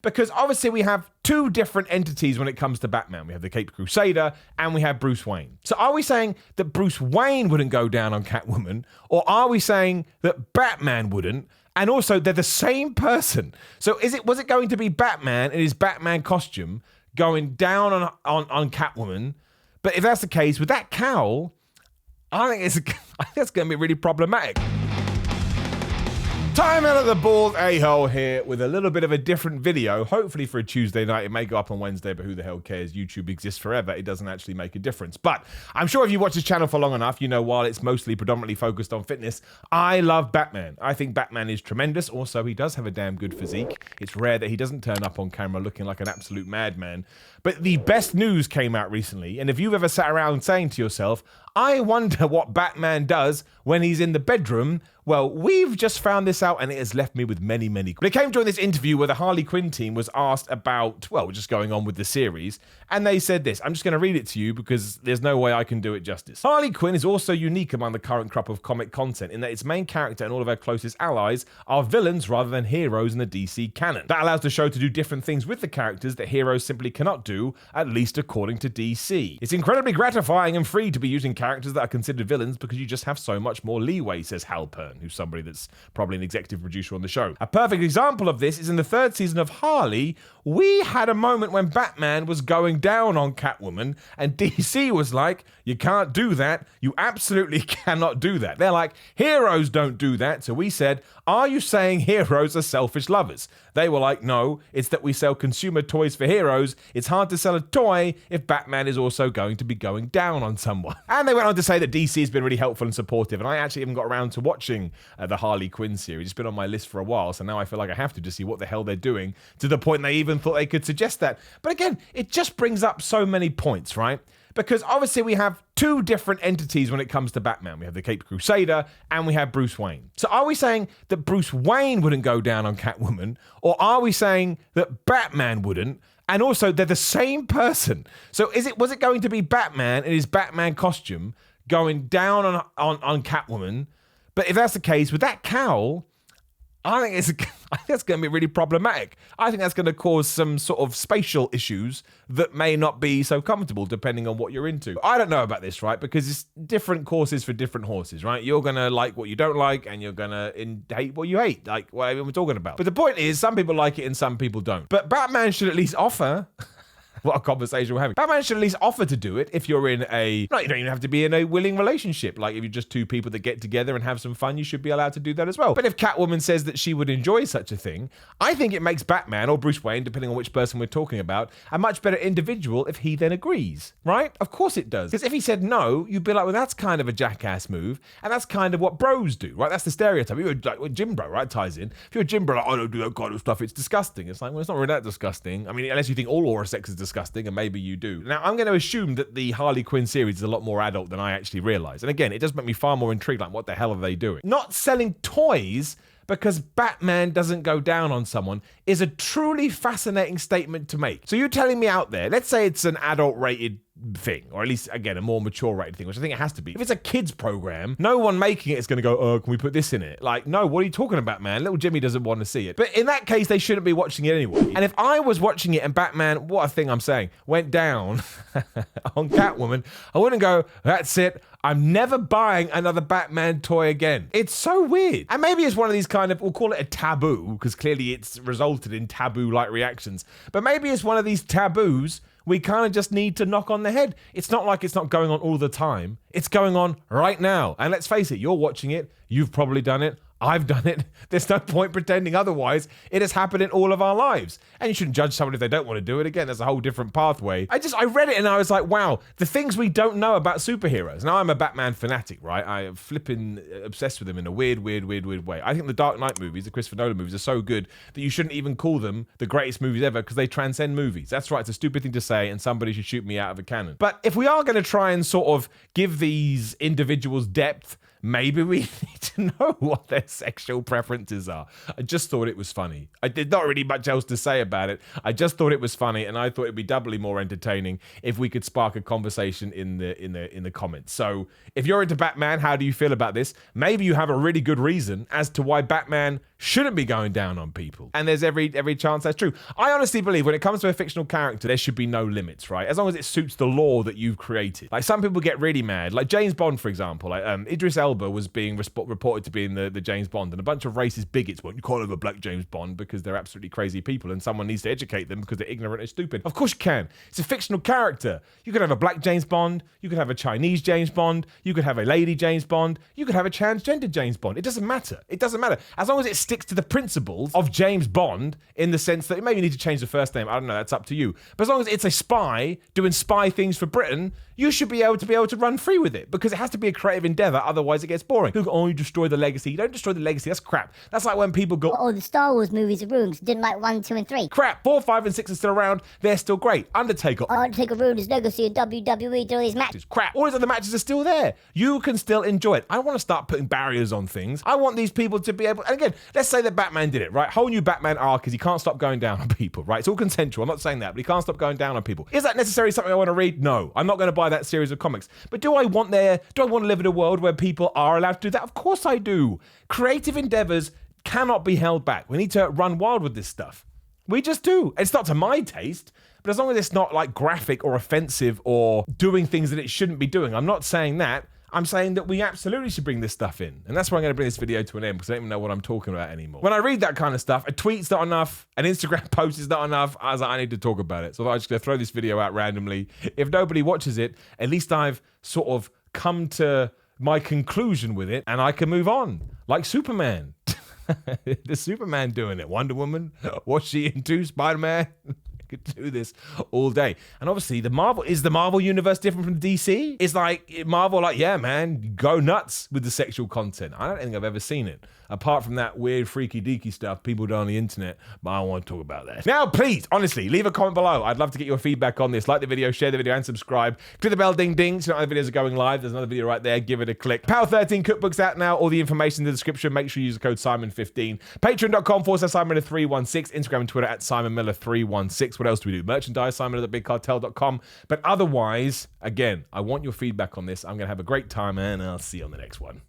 Because obviously we have two different entities when it comes to Batman. We have the Caped Crusader and we have Bruce Wayne. So are we saying that Bruce Wayne wouldn't go down on Catwoman? Or are we saying that Batman wouldn't? And also they're the same person. So was it going to be Batman in his Batman costume going down on Catwoman? But if that's the case, with that cowl, I think that's going to be really problematic. Time out of the bald a-hole here with a little bit of a different video, hopefully for a Tuesday night. It may go up on Wednesday, but who the hell cares? YouTube exists forever. It doesn't actually make a difference. But I'm sure if you watch this channel for long enough, you know while it's mostly predominantly focused on fitness, I love Batman. I think Batman is tremendous. Also, he does have a damn good physique. It's rare that he doesn't turn up on camera looking like an absolute madman. But the best news came out recently, and if you've ever sat around saying to yourself, I wonder what Batman does when he's in the bedroom, well, we've just found this out, and it has left me with many, many. But it came during this interview where the Harley Quinn team was asked about, well, just going on with the series, and they said this. I'm just going to read it to you because there's no way I can do it justice. Harley Quinn is also unique among the current crop of comic content in that its main character and all of her closest allies are villains rather than heroes in the DC canon. That allows the show to do different things with the characters that heroes simply cannot do, at least according to DC. It's incredibly gratifying and free to be using characters that are considered villains because you just have so much more leeway, says Hal Pern, who's somebody that's probably an executive producer on the show. A perfect example of this is in the third season of Harley. We had a moment when Batman was going down on Catwoman and DC was like, you can't do that. You absolutely cannot do that. They're like, heroes don't do that. So we said, are you saying heroes are selfish lovers? They were like, no, it's that we sell consumer toys for heroes. It's hard to sell a toy if Batman is also going to be going down on someone. And they went on to say that DC has been really helpful and supportive. And I actually even got around to watching the Harley Quinn series. It's been on my list for a while. So now I feel like I have to see what the hell they're doing, to the point they even thought they could suggest that. But again, it just brings up so many points, right? Because obviously we have two different entities when it comes to Batman. We have the Caped Crusader and we have Bruce Wayne. So are we saying that Bruce Wayne wouldn't go down on Catwoman? Or are we saying that Batman wouldn't? And also they're the same person. So was it going to be Batman in his Batman costume going down on Catwoman? But if that's the case, with that cowl, I think that's going to be really problematic. I think that's going to cause some sort of spatial issues that may not be so comfortable depending on what you're into. I don't know about this, right? Because it's different courses for different horses, right? You're going to like what you don't like and you're going to hate what you hate, like whatever we're talking about. But the point is, some people like it and some people don't. But Batman should at least offer... What a conversation we're having. Batman should at least offer to do it if you're in you don't even have to be in a willing relationship. Like if you're just two people that get together and have some fun, you should be allowed to do that as well. But if Catwoman says that she would enjoy such a thing, I think it makes Batman or Bruce Wayne, depending on which person we're talking about, a much better individual if he then agrees, right? Of course it does. Because if he said no, you'd be like, well, that's kind of a jackass move. And that's kind of what bros do, right? That's the stereotype. You're like a gym bro, right? Ties in. If you're a gym bro, like, I don't do that kind of stuff, it's disgusting. It's like, well, it's not really that disgusting. I mean, unless you think all aura sex is disgusting, and maybe you do. Now, I'm going to assume that the Harley Quinn series is a lot more adult than I actually realized. And again, it does make me far more intrigued, like, what the hell are they doing? Not selling toys because Batman doesn't go down on someone is a truly fascinating statement to make. So you're telling me out there, let's say it's an adult-rated thing, or at least, again, a more mature rated thing, which I think it has to be. If it's a kids program, no one making it is going to go, oh, can we put this in it? Like, no, what are you talking about, man? Little Jimmy doesn't want to see it. But in that case, they shouldn't be watching it anyway. And if I was watching it and Batman, what a thing I'm saying, went down on Catwoman, I wouldn't go, that's it, I'm never buying another Batman toy again. It's so weird. And maybe it's one of these kind of, we'll call it a taboo, because clearly it's resulted in taboo-like reactions. But maybe it's one of these taboos we kind of just need to knock on the head. It's not like it's not going on all the time. It's going on right now. And let's face it, you're watching it. You've probably done it. I've done it. There's no point pretending otherwise. It has happened in all of our lives. And you shouldn't judge someone if they don't want to do it. Again, there's a whole different pathway. I read it and I was like, wow, the things we don't know about superheroes. Now, I'm a Batman fanatic, right? I am flipping obsessed with him in a weird way. I think the Dark Knight movies, the Christopher Nolan movies, are so good that you shouldn't even call them the greatest movies ever because they transcend movies. That's right. It's a stupid thing to say and somebody should shoot me out of a cannon. But if we are going to try and sort of give these individuals depth, maybe we need to know what their sexual preferences are. I just thought it was funny. I did not really much else to say about it. I just thought it was funny, and I thought it'd be doubly more entertaining if we could spark a conversation in the comments. So if you're into Batman, how do you feel about this? Maybe you have a really good reason as to why Batman shouldn't be going down on people. And there's every chance that's true. I honestly believe when it comes to a fictional character, there should be no limits, right? As long as it suits the law that you've created. Like some people get really mad. Like James Bond, for example. Like Idris Elba was being reported to be in the James Bond, and a bunch of racist bigots went, you can't have a black James Bond because they're absolutely crazy people and someone needs to educate them because they're ignorant and stupid. Of course you can. It's a fictional character. You could have a black James Bond. You could have a Chinese James Bond. You could have a lady James Bond. You could have a transgender James Bond. It doesn't matter. It doesn't matter. As long as it sticks to the principles of James Bond in the sense that maybe you need to change the first name. I don't know. That's up to you. But as long as it's a spy doing spy things for Britain, you should be able to run free with it because it has to be a creative endeavor. Otherwise, it gets boring. People go, oh, you destroy the legacy. You don't destroy the legacy. That's crap. That's like when people go, oh, the Star Wars movies are ruined because didn't like 1, 2, and 3. Crap. 4, 5, and 6 are still around. They're still great. Undertaker. Oh, Undertaker ruined his legacy in WWE, did all these matches. Crap. All these other matches are still there. You can still enjoy it. I want to start putting barriers on things. I want these people to be able, and again, let's say that Batman did it, right? Whole new Batman arc is he can't stop going down on people, right? It's all consensual. I'm not saying that, but he can't stop going down on people. Is that necessarily something I want to read? No. I'm not going to buy that series of comics. But do I want to live in a world where people are allowed to do that? Of course I do. Creative endeavors cannot be held back. We need to run wild with this stuff. We just do. It's not to my taste, but as long as it's not like graphic or offensive or doing things that it shouldn't be doing. I'm not saying that. I'm saying that we absolutely should bring this stuff in. And that's why I'm going to bring this video to an end because I don't even know what I'm talking about anymore. When I read that kind of stuff, a tweet's not enough, an Instagram post is not enough. I was like, I need to talk about it. So I'm just going to throw this video out randomly. If nobody watches it, at least I've sort of come to my conclusion with it and I can move on. Like Superman. The Superman doing it. Wonder Woman. What's she into? Spider-Man. Could do this all day. And obviously the Marvel universe different from DC? It's like Marvel like, yeah, man, go nuts with the sexual content. I don't think I've ever seen it. Apart from that weird freaky deaky stuff people do on the internet, but I don't want to talk about that. Now, please, honestly, leave a comment below. I'd love to get your feedback on this. Like the video, share the video, and subscribe. Click the bell ding ding so you know other videos are going live. There's another video right there. Give it a click. Power 13 cookbook's out now. All the information in the description. Make sure you use the code Simon15. Patreon.com/SimonMiller316. Instagram and Twitter at SimonMiller316. What else do we do? Merchandise, Simon@BigCartel.com. But otherwise, again, I want your feedback on this. I'm going to have a great time and I'll see you on the next one.